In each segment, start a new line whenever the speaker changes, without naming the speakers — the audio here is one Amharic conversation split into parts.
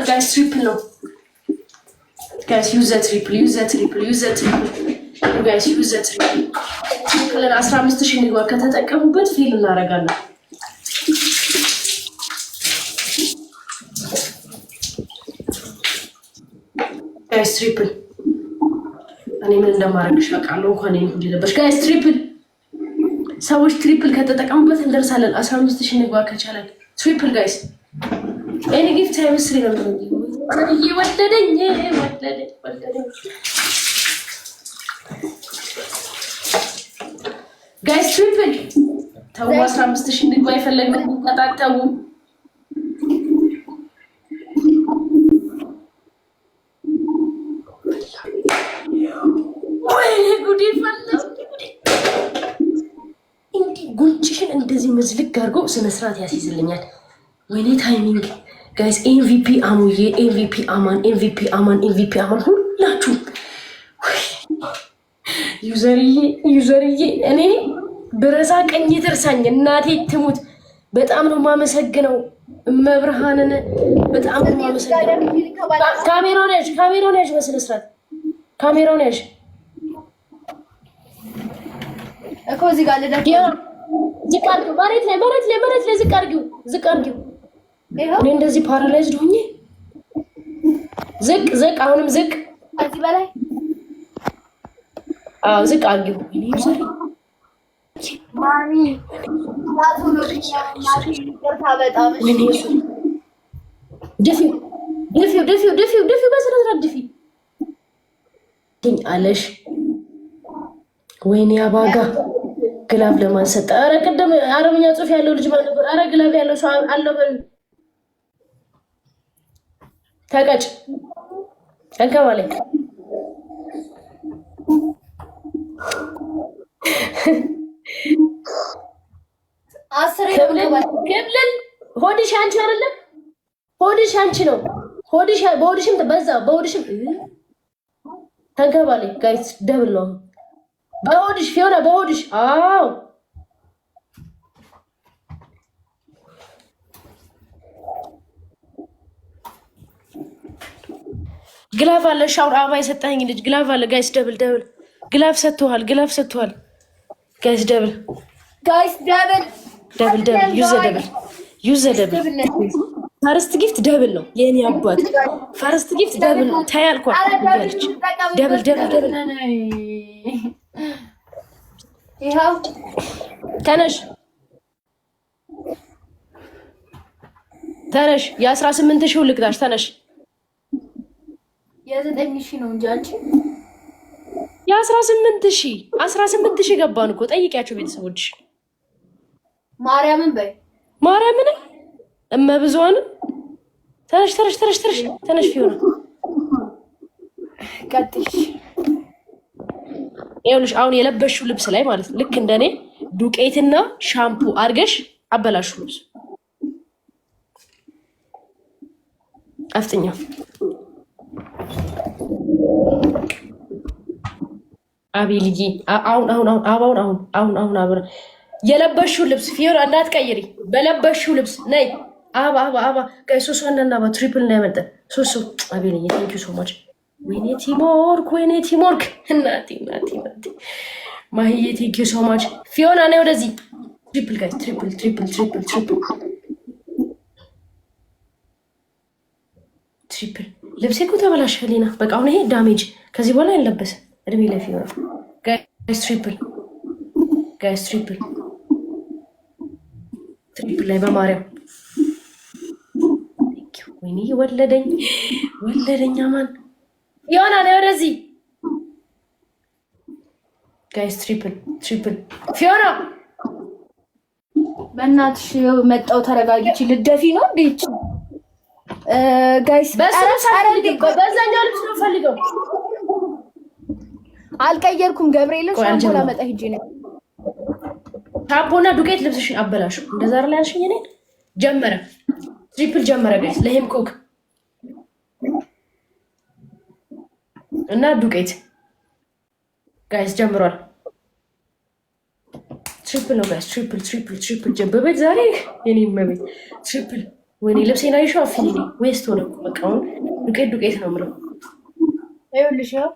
ጋይስ ትሪፕል ነው ጋይስ ዩዝ ዘ ትሪፕል ጋይስ ዩዝ ዘ ትሪፕል ከለን 15000 ንግባ ከተጠቀሙበት ፊል እናደርጋለን ጋይስ ትሪፕል እኔ ምን እንደማረግሽ አውቃለሁ እንኳን እኔ ሁሉ ለበሽ ጋይስ ትሪፕል ሰዎች ትሪፕል ከተጠቀሙበት እንደርሳለን 15000 ንግባ ከቻለን ትሪፕል ጋይስ እኔ ጊፍት አይመስልኝ ነው ወደደኝ ጋይስ ትሪፕል ተው 15000 ንግባ ይፈለግን ተጣጣው ጉንጭሽን እንደዚህ መዝልግ አድርጎ ስነ ስርዓት ያስይዝልኛል። ወይኔ ታይሚንግ ጋይስ ኤምቪፒ አሙዬ ኤምቪፒ አማን ሁላችሁ ዩዘርዬ እኔ ብረሳ ቀኝ ትርሳኝ እናቴ ትሙት። በጣም ነው የማመሰግነው እመብርሃንን በጣም ነው የማመሰግነው። ካሜራውን ያዥ በስነ ስርዓት ካሜራውን ያዥ እኮ እዚህ ጋር ለዳክ ዝቅ አድርጊው መሬት ላይ ዝቅ አድርጊው እኔ እንደዚህ ፓራላይዝድ ሆኜ ዝቅ አሁንም ዝቅ እዚህ በላይ ዝቅ አድርጊው እኔ ይዘሪ ማሚ ድፊው በስነስርዓት ድፊ አለሽ ወይኔ አባጋ ግላብ ለማን ሰጠ? ኧረ ቅድም አረብኛ ጽሑፍ ያለው ልጅ ማለት ነበር። ኧረ ግላብ ያለው ሰው አለው በል ተቀጭ እንከባለኝ ክብልን ሆድሽ አንቺ አይደለም ሆድሽ አንቺ ነው። በሆድሽም በዛ በሆድሽም ተንከባለኝ ጋይስ ደብል ነው በሆድሽ ፊዮና በሆድሽ አዎ ግላፍ አለ ሻውር አበባ የሰጠኸኝ ልጅ ግላፍ አለ ጋይስ ደብል ግላፍ ሰጥቷል ጋይስ ደብል ዩዘ ደብል ፈርስት ጊፍት ደብል ነው የኔ አባት ፈርስት ጊፍት ደብል ነው ታያልኳል ያለች ደብል ይሄው ተነሽ የ18000 ልቅዳሽ ተነሽ የ9000 ነው እንጂ አንቺ የ18000 ገባን እኮ ጠይቂያቸው ቤተሰቦች ማርያምን እመብዙዋን ተነሽ ፊዮና ቀጥሽ ይኸውልሽ አሁን የለበሽው ልብስ ላይ ማለት ነው ልክ እንደኔ ዱቄትና ሻምፑ አድርገሽ አበላሹ ልብስ አፍጥኛው አቤልዬ አሁን አብረ የለበሽው ልብስ ፊዮና እንዳትቀይሪ በለበሽው ልብስ ነይ አባ ከሶሶና በትሪፕል ነው ያመጣ ሶሶ አቤልዬ ቴንክ ዩ ሶ ማች ወይኔ ቲሞርክ እናቴ ማህዬ ቴንክ ዩ ሶ ማች ፊዮና ነይ ወደዚህ ትሪፕል ጋይስ ትሪፕል ልብሴ እኮ ተበላሽ ሄሊና በቃ አሁን ይሄ ዳሜጅ ከዚህ በኋላ አይለበስም እድሜ ላይ ፊዮና ጋይስ ትሪፕል ላይ በማርያም ወይኔ ወለደኝ ማን ዮና ነው ወደዚህ ጋይስ ትሪፕል ፊዮና በእናትሽ መጣው ተረጋጊች ልደፊ ነው እንዴት ጋይስ በዛኛው ልብስ ነው ፈልገው አልቀየርኩም ገብርኤልን ሻምፖ ላመጣ ሂጂ ነው ሻምፖና ዱቄት ልብስሽን አበላሽ እንደዛ ላይ ያልሽኝ እኔ ትሪፕል ጀመረ ጋይስ ለሄም ኮክ እና ዱቄት ጋይስ ጀምሯል ትሪፕል ነው ጋይስ ትሪፕል ጀበበት ዛሬ የኔ መቤት ትሪፕል ወይኔ ልብሴን አይሻው አፍኝ ዌስት ሆነ እኮ በቃ አሁን ዱቄት ነው የምለው።
ይኸውልሽ ያው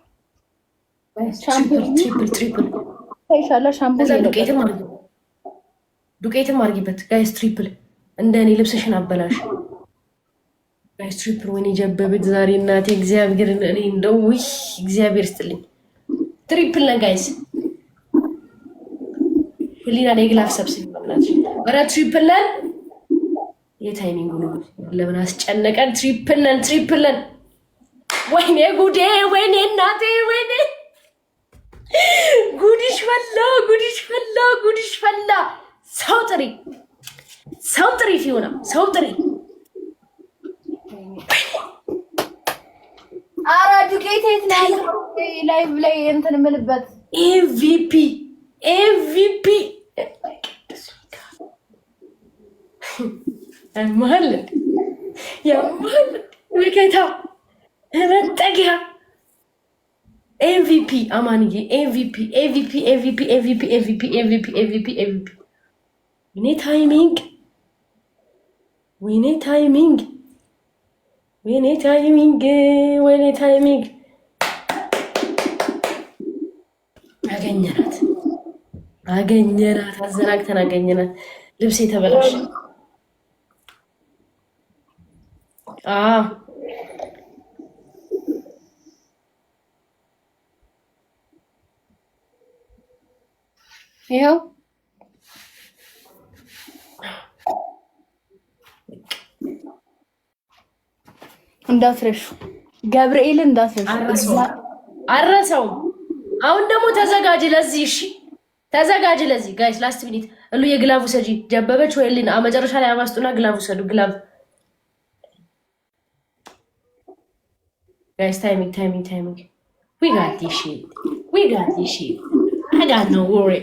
ትሪፕል
ይሻላ ሻምፑ
ዱቄትም አድርጊበት ጋይስ። ትሪፕል እንደኔ ልብስሽን አበላሽ ጋይስ። ትሪፕል ወይኔ ጀበበት ዛሬ እናቴ እግዚአብሔር እኔ እንደው ውይ እግዚአብሔር ይስጥልኝ። ትሪፕል ነው ጋይስ። ህሊና ለግላፍ ሰብስቢ ማለት ወራ ትሪፕል ነን። የታይሚንግ ነው ለምን አስጨነቀን? ትሪፕል ነን። ወይኔ ጉዴ፣ ወይኔ እናቴ፣ ወይኔ ጉድሽ ፈላ። ሰው ጥሪ ፊውና ሰው ጥሪ።
ኧረ ዱቄት የት ነው ያለው? ላይቭ ላይ እንትን የምልበት
ኤምቪፒ ያማል ወከታ መጠጊያ ኤምቪፒ አማንዬ ኤምቪፒ ወይኔ ታይሚንግ አገኘናት አዘናግተን አገኘናት። ልብስ የተበላሽ
ይኸው እንዳትረሹ፣ ገብርኤል እንዳትረሹ።
አረሰውም። አሁን ደግሞ ተዘጋጅ ለዚህ። እሺ ተዘጋጅ ለዚህ ጋይስ። ላስት ሚኒት እሉ የግላቭ ሰጂ ጀበበች ወይልና መጨረሻ ላይ አማስጡና ግላቭ ሰዱ። ግላቭ ጋይስ። ታይሚንግ we got this shit. I got no worry.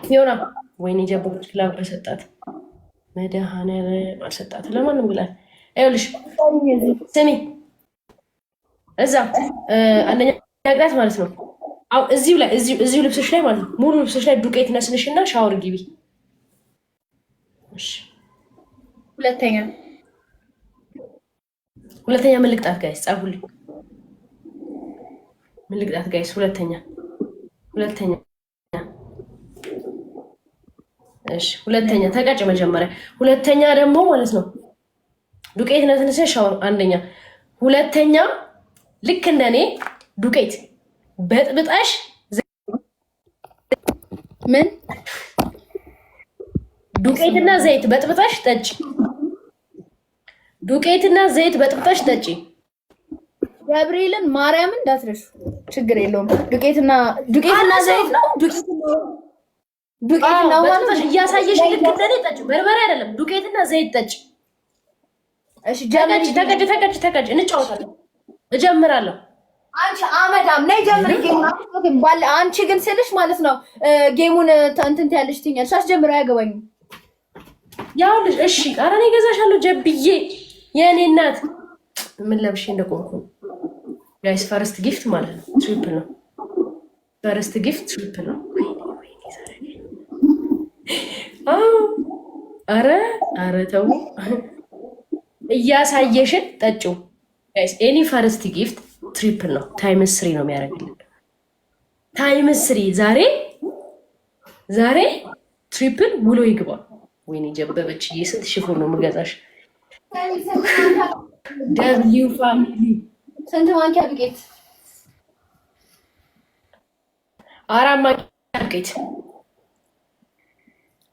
ፊዮና ወይኔ ጀበበች ግላቭ በሰጣት መድኃኒዓለም አልሰጣት ለማንም ብላል። ይኸውልሽ ስሚ እዛ አንደኛ ቅጣት ማለት ነው። አሁን እዚሁ ልብሶች ላይ ማለት ነው ሙሉ ልብሶች ላይ ዱቄት ነስንሽና ሻወር ግቢ። እሺ ሁለተኛ ምን ልቅጣት ጋይስ? ጻፉልኝ። ምን ልቅጣት ጋይስ? ሁለተኛ እሺ ሁለተኛ ተቀጭ መጀመሪያ። ሁለተኛ ደግሞ ማለት ነው ዱቄት ነስንሽና ሻወር አንደኛ። ሁለተኛ ልክ እንደኔ ዱቄት በጥብጣሽ
ምን
ዱቄትና ዘይት በጥብጣሽ ጠጪ።
ገብርኤልን ማርያምን እንዳትረሹ። ችግር የለውም። ዱቄትና ዘይት ነው። ዱቄትና
በጥብጣሽ እያሳየሽ ልክ እንደኔ ጠጪ። በርበሬ አይደለም ዱቄትና ዘይት ጠጪ።
እሺ ጀመሪ።
ተቀጭ እንጫወታለን። እጀምራለሁ።
አንቺ አመዳም ነይ ጀምሪ። አንቺ ግን ስልሽ ማለት ነው ጌሙን እንትን ያለሽ ትኛለሽ። አስጀምረው አያገባኝም።
ያውልሽ እሺ። ኧረ እኔ እገዛሻለሁ ጀብዬ የእኔ እናት። ምን ለብሼ እንደቆምኩ ጋይስ። ፈርስት ጊፍት ማለት ነው ትሪፕል ነው። ፈርስት ጊፍት ትሪፕል ነው። ኧረ ተው እያሳየሽን ጠጪው ጋይስ። ኤኒ ፈርስት ጊፍት ትሪፕል ነው። ታይምስ 3 ነው የሚያደርግልን። ታይምስ 3 ዛሬ ትሪፕል ውሎ ይግባል። ወይኔ ጀበበች ስንት ሽፎን ነው የምገዛሽ? ደብሊው ፋሚሊ
ስንት ማንኪያ ዱቄት?
4 ማንኪያ ዱቄት።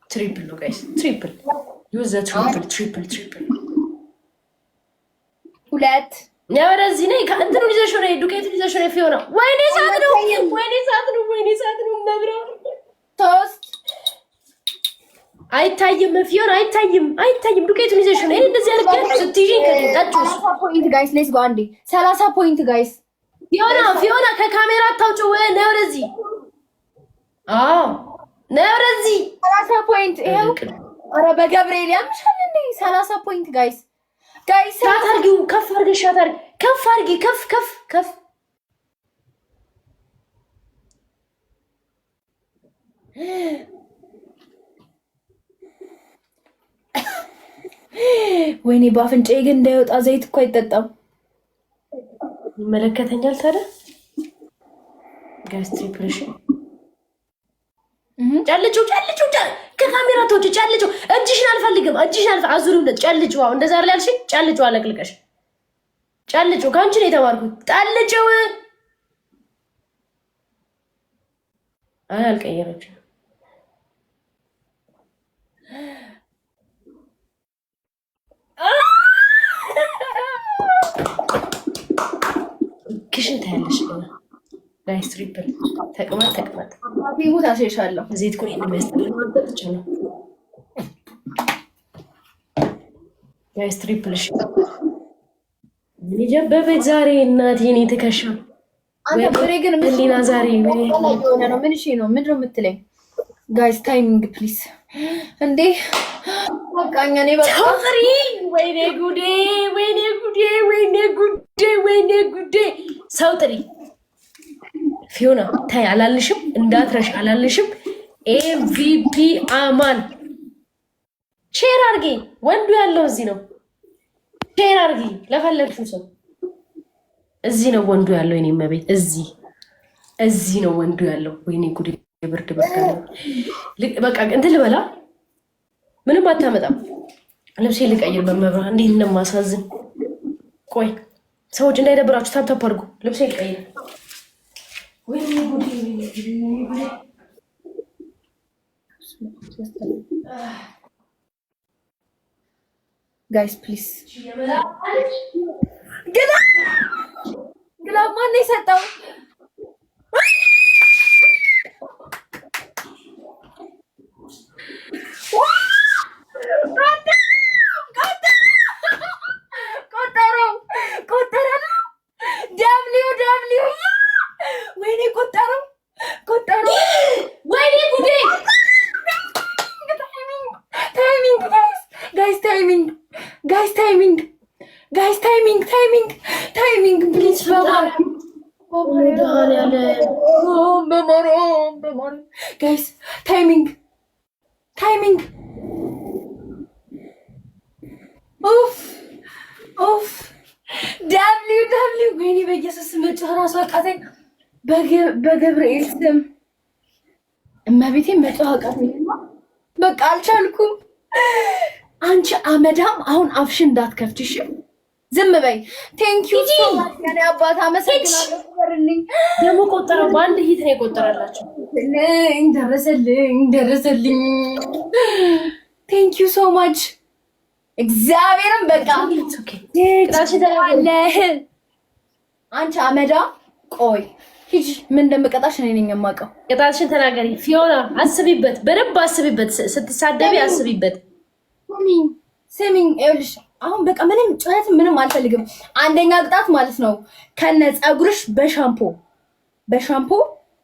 ትሪፕል ነው ጋይስ። ትሪፕል ዩዝ ዘ ትሪፕል 2 ነው። ወደዚህ ነይ። ከእንትኑ ይዘሽ ነው ዱቄቱን ይዘሽ ነው ፊዮና። ወይኔ ሰዓት ነው መብራው
3
አይታይም ፊዮና አይታይም። ዱቄቱን ይዘሽ ነው እንደዚህ አድርገሽ ስትይዢ ከጠጥሽ
30 ፖይንት ጋይስ። ሌትስ ጎ አንዴ 30 ፖይንት ጋይስ።
ፊዮና ከካሜራ አታውጪው። ነይ ወደዚህ። ነይ ወደዚህ።
30 ፖይንት ይሄው። ኧረ በገብርኤል ያምሻል እንዴ! 30 ፖይንት ጋይስ።
ሻት አድርጊው። ከፍ አድርጊ። ሻት አድርጊ። ከፍ አድርጊ። ከፍ
ወይኔ በአፍንጫዬ ግን እንዳይወጣ ዘይት እኮ አይጠጣም።
ይመለከተኛል ታዲያ ጋይስ ትሪፕልሽን ጨልጩ ከካሜራ ተውጭ ጨልጩ። እጅሽን አልፈልግም። አዙሪውለት ጨልጩ። አሁን እንደዛ ላይ አልሽኝ። ጨልጩ አለቅልቀሽ ጨልጩ። ከአንቺ ነው የተማርኩት። ጨልጩው። አይ አልቀየረችም። ክሽን ታያለሽ። ጋይስ ትሪፕል ተቅማጥ
ቢሙት አሸሻለሁ።
ዘይት ኮይ ነው ጋይስ ትሪፕል እሺ። ጀበበች ዛሬ እናቴ እኔ ትከሻ
አንተ ብሬ ግን
ሊና ዛሬ
ምን ነው? ምን እሺ ነው? ምንድን ነው የምትለኝ? ጋይስ ታይሚንግ ፕሊዝ። እንዴ በቃኛ ነኝ በቃ።
ወይኔ ጉዴ ሰው ጥሪ ፊዮና ታይ አላልሽም? እንዳትረሽ አላልሽም? ኤምቪፒ አማን ሼር አርጊ። ወንዱ ያለው እዚህ ነው። ሼር አርጊ ለፈለግሽው ሰው። እዚህ ነው ወንዱ ያለው። የኔ መቤት እዚህ ነው ወንዱ ያለው። ወይኔ ጉዴ ብርድ በቃ እንትን ልበላ። ምንም አታመጣም። ልብሴ ልቀይር። በመብራ እንዴት እንደማሳዝን። ቆይ ሰዎች እንዳይደብራችሁ ታፕታፕ አድርጉ። ልብሴ ልቀይር።
ጋይስ ፕሊዝ ግላብ ማነው የሰጠው? ታይሚንግ ፕሊዝ ጋይስ ታይሚንግ ኦፍ ደብሊው ወይኔ በኢየሱስ መጮህ እራሱ አቃተኝ። በገብርኤል ስም እመቤቴን መጮህ አቃተኝ። በቃ አልቻልኩም። አንቺ አመዳም አሁን አፍሽን እንዳትከፍትሽ ዝም በይ። ቴንክ ዩ ሶ ማች ያኔ አባት አመሰግናለሁ። ወርልኝ
ደግሞ ቆጠረው። በአንድ ሂት ነው የቆጠረላችሁ።
ደረሰልኝ። ቴንክ ዩ ሶ ማች እግዚአብሔርን በቃ አንቺ አመዳ ቆይ ሂጂ። ምን እንደምቀጣሽ እኔ ነኝ የማውቀው።
ቅጣትሽን ተናገሪ ፊዮና። አስቢበት፣ በደንብ አስቢበት። ስትሳደቢ አስቢበት።
ስሚኝ ይኸውልሽ አሁን በቃ ምንም ጩኸት ምንም አልፈልግም። አንደኛ ቅጣት ማለት ነው ከነ ፀጉርሽ በሻምፖ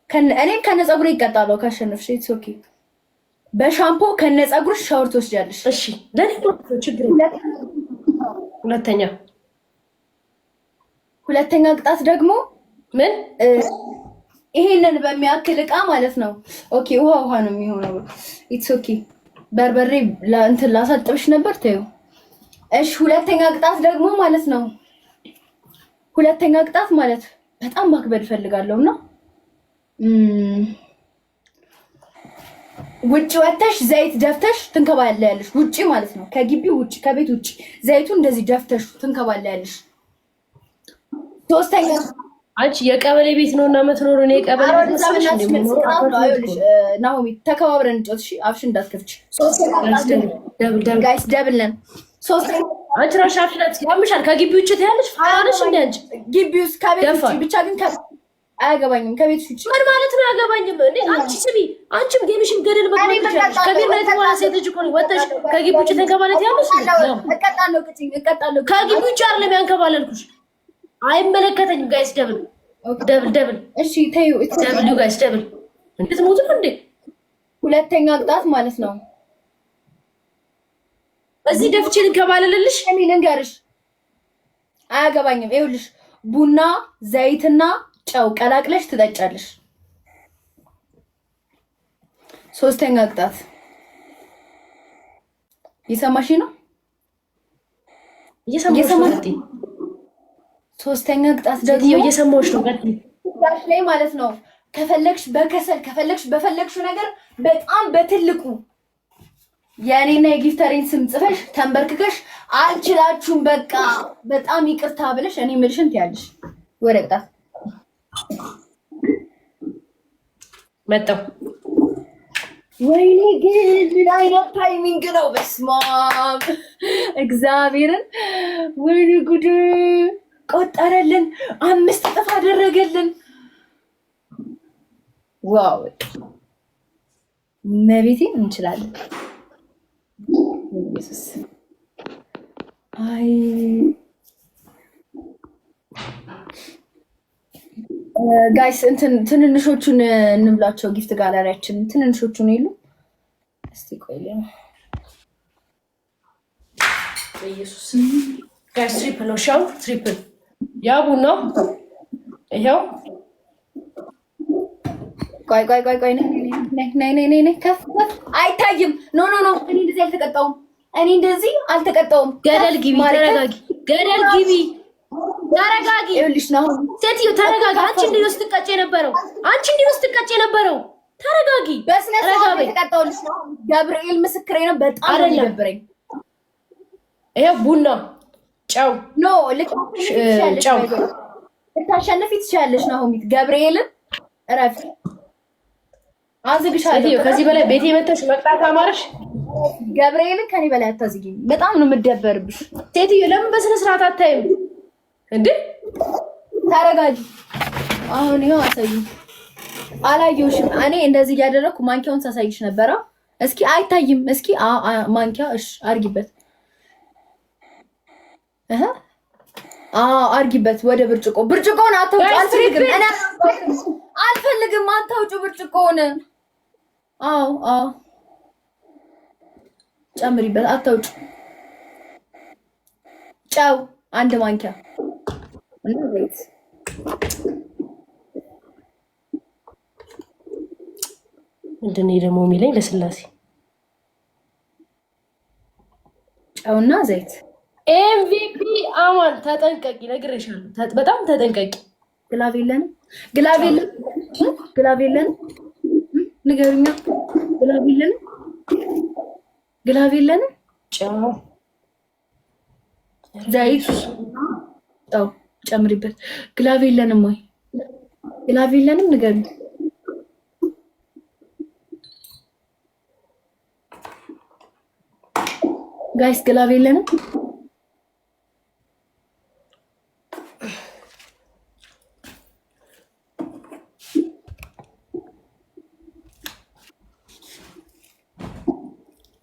እኔም ከነ ፀጉሬ ይቀጣለሁ ካሸነፍሽ። ኢትስ ኦኬ። በሻምፖ ከነ ፀጉርሽ ሻወር ትወስጃለሽ።
እሺ ለኔ ችግር።
ሁለተኛ ቅጣት ደግሞ
ምን
ይሄንን በሚያክል እቃ ማለት ነው። ኦኬ ውሃ ነው የሚሆነው። ኢትስ ኦኬ። በርበሬ እንትን ላሳጥብሽ ነበር ተይው። እሺ ሁለተኛ ቅጣት ደግሞ ማለት ነው። ሁለተኛ ቅጣት ማለት በጣም ማክበድ ፈልጋለሁና ውጭ ወተሽ ዘይት ደፍተሽ ትንከባለያለሽ። ውጪ ማለት ነው ከግቢው ውጪ ከቤት ውጪ ዘይቱ እንደዚህ ደፍተሽ ትንከባለያለሽ። ሶስተኛ
አንቺ የቀበሌ ቤት ነው እና የምትኖሩ ነው የቀበሌ ቤት
ናሆሚ ተከባብረን እንጫወት። እሺ አፍሽ እንዳትከፍች። ጋይስ ደብል ነን። ሶስተኛ
አንቺ ራስሽ አፍሽን ያምሻል። ከግቢ ውጪ ትያለሽ። ፋራነሽ እንደ አንቺ
ግቢ ውስጥ ከቤት ውጪ ብቻ ግን አያገባኝም። ከቤት ውጪ
ምን ማለት ነው? አያገባኝም እንዴ? አንቺ ስሚ፣ አንቺም ጌምሽን ገደል መግባት ትችያለሽ። ከቤት ላይ ተዋላ ሴት ልጅ እኮ ነው ወጥተሽ ከግቢ ውጪ ተንከባለት ያለሽ።
እቀጣለሁ።
ከግቢ ውጪ አይደለም ያንከባለልኩሽ። አይመለከተኝም። ጋይስ ደብል።
እሺ ተይው።
ደብል ጋይስ ደብል። እንዴት ሞት ነው እንዴ?
ሁለተኛ ቅጣት ማለት ነው
እዚህ ደፍቼ ልንከባለልልሽ።
እኔ ልንገርሽ፣ አያገባኝም። ይኸውልሽ ቡና ዘይትና ጨው ቀላቅለሽ ትጠጫለሽ። ሶስተኛ ቅጣት እየሰማሽ ነው?
እየሰማሽ ነው።
ሶስተኛ ቅጣት ደግሞ
እየሰማሽ ነው።
ዳሽ ላይ ማለት ነው። ከፈለግሽ በከሰል ከፈለግሽ በፈለግሽው ነገር በጣም በትልቁ የእኔና የጊፍተሪን ስም ጽፈሽ ተንበርክከሽ አልችላችሁም በቃ በጣም ይቅርታ ብለሽ እኔ ምልሽን ትያለሽ። ወደ ቅጣት
መጣው።
ወይኔ ግን ምን አይነት ታይሚንግ ነው! በስመ አብ እግዚአብሔርን። ወይኔ ጉድ! ቆጠረልን፣ 5 እጥፍ አደረገልን። ዋው! መቤቴ እንችላለን። ኢየሱስ አይ ጋይስ እንትን ትንንሾቹን እንብላቸው። ጊፍት ጋለሪያችን ትንንሾቹን የሉ። እስቲ ቆይ
ኢየሱስ ጋይስ ትሪፕል ነው ሻው ትሪፕል ያቡ ነው። ይሄው
ቆይ ነይ ከፍ አይታይም። ኖ እኔ እንደዚህ አልተቀጣውም።
ገደል ግቢ። ተረጋጊ። ገደል ግቢ። ተረጋጊ።
ይኸውልሽ ነው
ሴትዮ ተረጋጊ። አንቺ እንዴ ነው ስትቀጭ የነበረው? ተረጋጊ።
በስነ ስርዓት ተቀጣውልሽ ነው። ገብርኤል ምስክሬ ነው። በጣም ይደብረኝ።
ይሄ ቡና ጨው
ኖ ጨው ልታሸንፊ ትችያለሽ። ናሆሚት ገብርኤልን እረፊ። አዝግሻለሁ።
ከዚህ በላይ ቤቴ መተሽ መቅጣት አማረሽ?
ገብርኤልን ከኔ በላይ አታዝጊኝ። በጣም ነው የምደበርብሽ።
ሴትዮ ለምን በስነ ስርዓት አታይም እንዴ?
ተረጋጊ። አሁን ይኸው አሳይኝ። አላየሁሽም። እኔ እንደዚህ እያደረኩ ማንኪያውን ሳሳይሽ ነበረ። እስኪ አይታይም። እስኪ ማንኪያ እሺ አርጊበት። አርጊበት ወደ ብርጭቆውን አታውጪው። አልፈልግም። አታውጪው ብርጭቆውን። ጨምሪበት። አታውጪው። ጨው 1 ማንኪያ እና ዘይት።
ምንድን ነው ደግሞ የሚለኝ? ለስላሴ
ጨውና ዘይት።
ኤምቪፒ አማን ተጠንቀቂ፣ ነግሬሻለሁ። በጣም ተጠንቀቂ።
ግላቭ የለንም ንገሩኛ። ግላቭ የለንም።
ጨው
ዘይት ጨው ጨምሪበት። ግላቭ የለንም ወይ? ግላቭ የለንም ንገሩኝ። ጋይስ ግላቭ የለንም።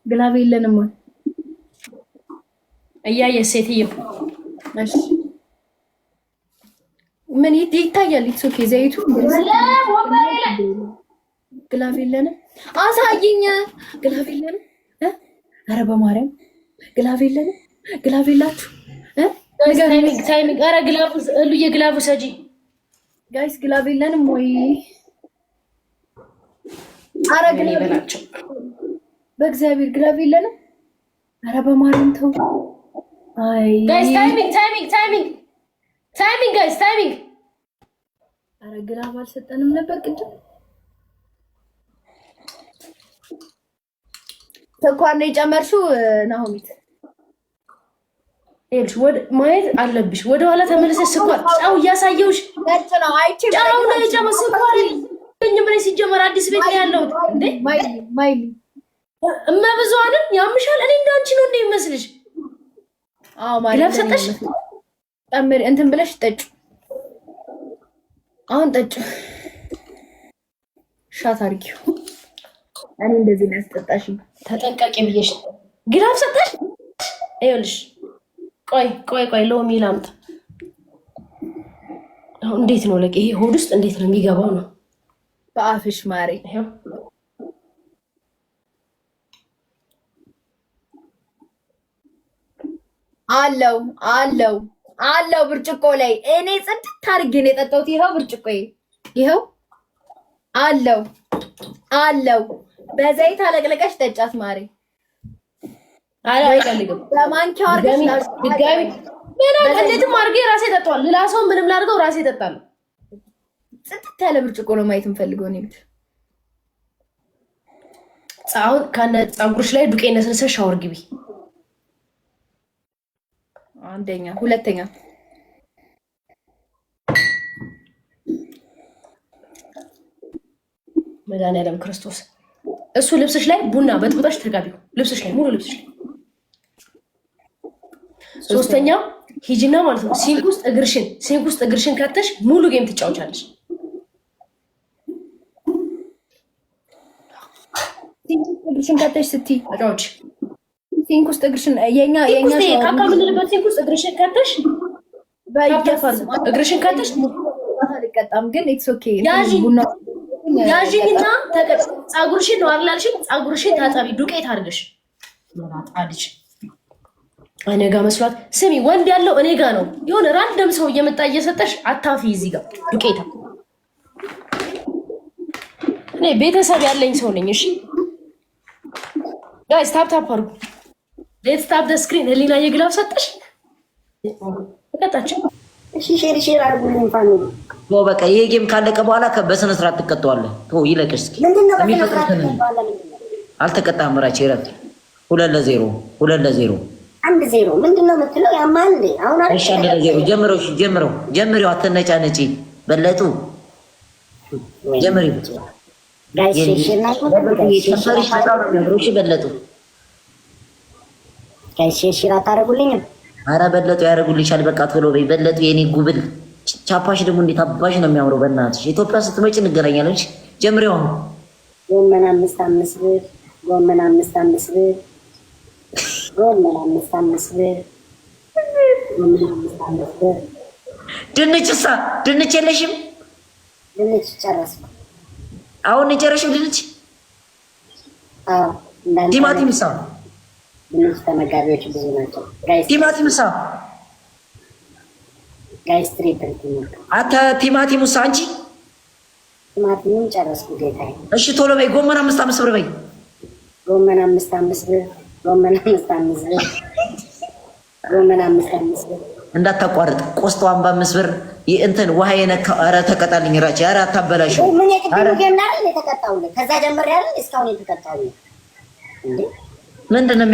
ግላቭ የለንም ወይ?
እያየሽ ሴትዮ
እሺ ምን ይታያል? ኦኬ ዘይቱ ግላቭ የለንም። አሳይኝ። ግላቭ የለንም። ኧረ በማርያም ግላቭ የለንም። ግላቭ የላችሁ?
ታይሚንግ። ኧረ ግላቭ እሉዬ ግላቭ ሰጂ
ጋይስ ግላቭ የለንም ወይ? ኧረ ግላቭ
በላቸው።
በእግዚአብሔር ግላቭ የለንም። ኧረ በማርያም ተው። አይ
ጋይስ ታይሚንግ ጋይስ ታይሚንግ።
ኧረ ግላቭ አልሰጠንም ነበር ቅድም። ስኳር ነው የጨመርሽው ናሆሚት?
ይኸውልሽ ማየት አለብሽ። ወደኋላ ተመለሰሽ። ስኳር ጫው እያሳየውሽ
ነጭ ነው። አይቼ
ጫው ነው የጨመር ስኳር ምን ሲጀመር አዲስ ቤት ነው ያለው እንዴ?
ማይሊ
እመብዙዋንን ያምሻል። እኔ እንዳንቺ ነው እንደ ይመስልሽ?
ማለት
ግላፍ ሰጠሽ?
ጨምሪ እንትን ብለሽ ጠጪ። አሁን ጠጪ። ሻት አድርጊው። እኔ እንደዚህ ነው ያስጠጣሽኝ።
ተጠንቀቂ ብዬሽ። ግላፍ ሰጠሽ? ይኸውልሽ ቆይ ሎሚ ላምጥ። አሁን እንዴት ነው ለቂ? ይሄ ሆድ ውስጥ እንዴት ነው የሚገባው ነው?
በአፍሽ ማሪ።
ይሄው
አለው ብርጭቆ ላይ እኔ ጽድት አድርጌ ነው የጠጣሁት። ይኸው ብርጭቆዬ ይኸው አለው። በዘይት አለቅለቀሽ ጠጫት ማሪ።
አይፈልግም።
በማንኪያው አድርገሽ
ድጋሚ ምንም እንዴትም አድርጌ ራሴ እጠጣዋለሁ። ሌላ ሰው ምንም ላድርገው ራሴ እጠጣለሁ።
ጽድት ያለ ብርጭቆ ነው ማየት የምፈልገው እኔ ብቻ።
አሁን ከነ ፀጉርሽ ላይ ዱቄት ነስንሰሽ ሻወር ግቢ።
አንደኛ፣ ሁለተኛ
መድኃኒዓለም ክርስቶስ እሱ ልብስሽ ላይ ቡና በጥብጣሽ ተጋቢው። ልብስሽ ላይ ሙሉ ልብስሽ ላይ። ሶስተኛው ሂጂና ማለት ነው ሲንክ ውስጥ እግርሽን ከተሽ ሙሉ ጌም ትጫወቻለሽ።
እግርሽን ከተሽ ስትይ
አጫዎች
ሲንክ ውስጥ እግርሽን የኛ
ካካ ምንልበት ሲንክ ውስጥ እግርሽን ከተሽ እግርሽን ከተሽ
አልቀጣም፣ ግን ኢትስ ኦኬ።
ያዥኝና ፀጉርሽን ነው አላልሽኝ? ፀጉርሽን ታጠቢ ዱቄት አድርገሽ አልሽ። እኔ ጋ መስሏት። ስሚ ወንድ ያለው እኔ ጋ ነው። የሆነ ራንደም ሰው እየመጣ እየሰጠሽ አታፊ። እዚህ ጋር ዱቄታ እኔ ቤተሰብ ያለኝ ሰው ነኝ። እሺ ጋይስ ታፕ አድርጉ። ሌትስ ታፕ ዘ ስክሪን። ህሊና የግላብ ሰጠሽ ተቀጣች።
እሺ ሼር አድርጉልኝ ፋሚሊ።
ነው በቃ ይሄ ጌም ካለቀ በኋላ በስነ ስርዓት ትቀጣዋለህ። ቶ ይለቅስ እስኪ አልተቀጣም። ራቼ ረፍ 2-0 2-0
1-0 ምንድነው የምትለው? ያማል እንዴ አሁን
እሺ 1-0 ጀምረው አትነጫነጪ። በለጡ ጀምሪው
ጋይስ ሼር
በለጡ
ጋይስ ሼር አታደርጉልኝም?
ኧረ በለጡ ያደርጉልሻል። በቃ ቶሎ በይ በለጡ የኔ ጉብል። ቻፓሽ ደግሞ እንዴት አባሽ ነው የሚያምረው። በእናትሽ ኢትዮጵያ ስትመጪ እንገናኛለን። ጀምሪው አሁን
ጎመን 5 ብር ጎመን 5 ብር ጎመን 5 ብር ጎመን 5 ብር።
ድንችሳ ድንች የለሽም?
ድንች ጨረስኩ።
አሁን የጨረሽው ድንች?
አዎ።
ቲማቲምሳ?
ድንች ተመጋቢዎች ብዙ ናቸው ጋይስ።
ቲማቲምሳ?
ጋይስ ትሪፕል ቲማቲም
አታ ቲማቲሙሳ አንቺ?
ቲማቲሙን ጨረስኩ ጌታዬ።
እሺ ቶሎ በይ። ጎመን 5 ብር በይ።
ጎመን 5 ብር ጎመን 5 ብር ጎመን 5 ብር።
እንዳታቋርጥ። ቆስጣዋን በ5 ብር እንትን ውሃ የነካ። ኧረ ተቀጣልኝ ራቼ። ኧረ አታበላሽው።
ምን የቅድሙ ጌም ላይ የተቀጣው? ከዛ ጀምሬ አይደል እስካሁን የተቀጣው እንዴ?
ምንድነው?